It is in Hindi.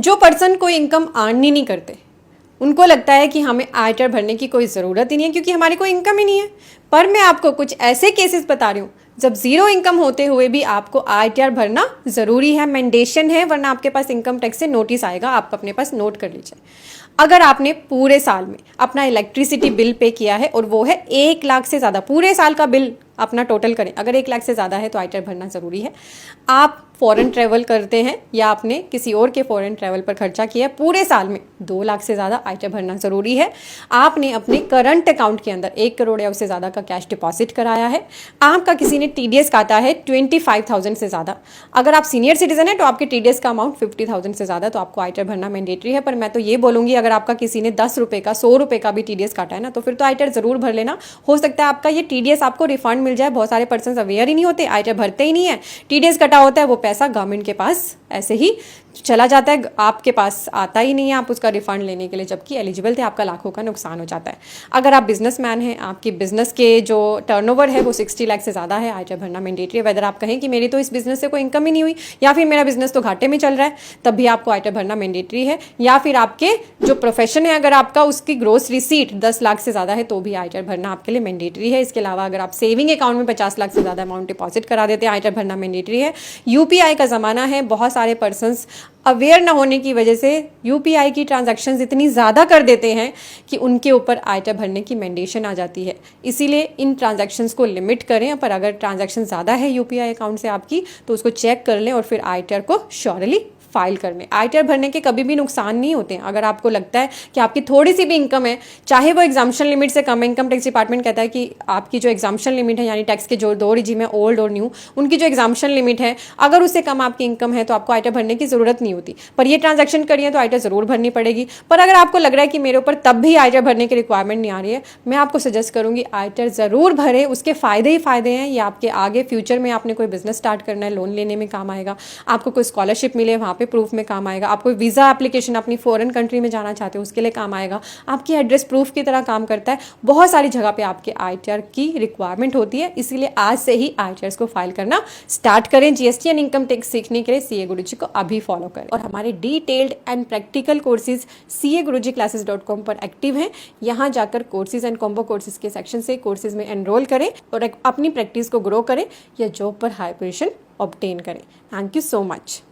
जो पर्सन कोई इनकम अर्न ही नहीं करते, उनको लगता है कि हमें आयकर भरने की कोई ज़रूरत ही नहीं है क्योंकि हमारी कोई इनकम ही नहीं है। पर मैं आपको कुछ ऐसे केसेस बता रही हूँ जब ज़ीरो इनकम होते हुए भी आपको आईटीआर भरना ज़रूरी है, मैंडेशन है, वरना आपके पास इनकम टैक्स से नोटिस आएगा। आप अपने पास नोट कर लीजिए। अगर आपने पूरे साल में अपना इलेक्ट्रिसिटी बिल पे किया है और वो है 1 लाख से ज़्यादा, पूरे साल का बिल अपना टोटल करें, अगर 1 लाख से ज़्यादा है तो आईटीआर भरना ज़रूरी है। आप फॉरेन ट्रैवल करते हैं या आपने किसी और के फॉरेन ट्रैवल पर खर्चा किया है पूरे साल में 2 लाख से ज़्यादा, आईटीआर भरना ज़रूरी है। आपने अपने करंट अकाउंट के अंदर 1 करोड़ या उससे ज़्यादा का कैश डिपॉजिट कराया है, आपका किसी ने टीडीएस काटा है 25,000 से ज़्यादा, अगर आप सीनियर सिटीजन है तो आपके टीडीएस का अमाउंट 50,000 से ज़्यादा, तो आपको आईटीआर भरना मैंडेटरी है। पर मैं तो ये बोलूँगी अगर आपका किसी ने 10 रुपये का 100 रुपये का भी टीडीएस काटा है ना, तो फिर तो आईटीआर ज़रूर भर लेना। हो सकता है आपका ये टीडीएस आपको रिफंड मिल जाए। बहुत सारे पर्सन अवेयर ही नहीं होते, आईटीआर भरते ही नहीं है, टीडीएस कटा होता है, वो पैसा गवर्नमेंट के पास ऐसे ही चला जाता है, आपके पास आता ही नहीं है आप उसका रिफंड लेने के लिए, जबकि एलिजिबल थे, आपका लाखों का नुकसान हो जाता है। अगर आप बिजनेसमैन हैं, आपकी बिजनेस के जो टर्नओवर है वो 60 लाख से ज़्यादा है, आईटीआर भरना मैंडेटरी है। वेदर आप कहें कि मेरी तो इस बिजनेस से कोई इनकम ही नहीं हुई या फिर मेरा बिजनेस तो घाटे में चल रहा है, तब भी आपको आईटीआर भरना मैंडेटरी है। या फिर आपके जो प्रोफेशन है अगर आपका उसकी ग्रोस रिसीट 10 लाख से ज़्यादा है तो भी आईटीआर भरना आपके लिए मैंडेटरी है। इसके अलावा अगर आप सेविंग अकाउंट में 50 लाख से ज़्यादा अमाउंट डिपॉजिट करा देते हैं, आईटीआर भरना मैंडेटरी है। यूपीआई का ज़माना है, बहुत सारे पर्सनस अवेयर ना होने की वजह से यूपीआई की ट्रांजैक्शंस इतनी ज़्यादा कर देते हैं कि उनके ऊपर आईटीआर भरने की मैंडेशन आ जाती है। इसीलिए इन ट्रांजैक्शंस को लिमिट करें, पर अगर ट्रांजैक्शन ज़्यादा है यूपीआई अकाउंट से आपकी तो उसको चेक कर लें और फिर आईटीआर को श्योरली फाइल कर लें। आईटीआर भरने के कभी भी नुकसान नहीं होते हैं। अगर आपको लगता है कि आपकी थोड़ी सी भी इनकम है, चाहे वो एग्जाम्पशन लिमिट से कम है, इनकम टैक्स डिपार्टमेंट कहता है कि आपकी जो एग्जाम्पशन लिमिट है यानी टैक्स के जो 2 रिजीम है, ओल्ड और न्यू, उनकी जो एग्जाम्पशन लिमिट है अगर उससे कम आपकी इनकम है तो आपको आईटीआर भरने की जरूरत नहीं होती। पर ये ट्रांजैक्शन करिए तो आईटीआर जरूर भरनी पड़ेगी। पर अगर आपको लग रहा है कि मेरे ऊपर तब भी आईटीआर भरने की रिक्वायरमेंट नहीं आ रही है, मैं आपको सजेस्ट करूंगी आईटीआर जरूर भरे। उसके फायदे ही फायदे हैं। ये आपके आगे फ्यूचर में आपने कोई बिजनेस स्टार्ट करना है, लोन लेने में काम आएगा, आपको कोई स्कॉलरशिप मिले वहाँ पे प्रूफ में काम आएगा, आप कोई वीज़ा एप्लीकेशन अपनी फॉरेन कंट्री में जाना चाहते हो उसके लिए काम आएगा, आपकी एड्रेस प्रूफ की तरह काम करता है। बहुत सारी जगह पे आपके आईटीआर की रिक्वायरमेंट होती है, इसीलिए आज से ही आईटीआर को फाइल करना स्टार्ट करें। जीएसटी एंड इनकम टैक्स सीखने के लिए सीए गुरुजी को अभी फॉलो करें। और हमारे detailed and practical courses CA-Guruji-Classes.com पर एक्टिव हैं। यहाँ जाकर कोर्सेज एंड कॉम्बो कोर्सेज के सेक्शन से कोर्सेज में एनरोल करें और अपनी प्रैक्टिस को ग्रो करें या जॉब पर हाई पोजीशन ऑब्टेन करें। Thank you so much.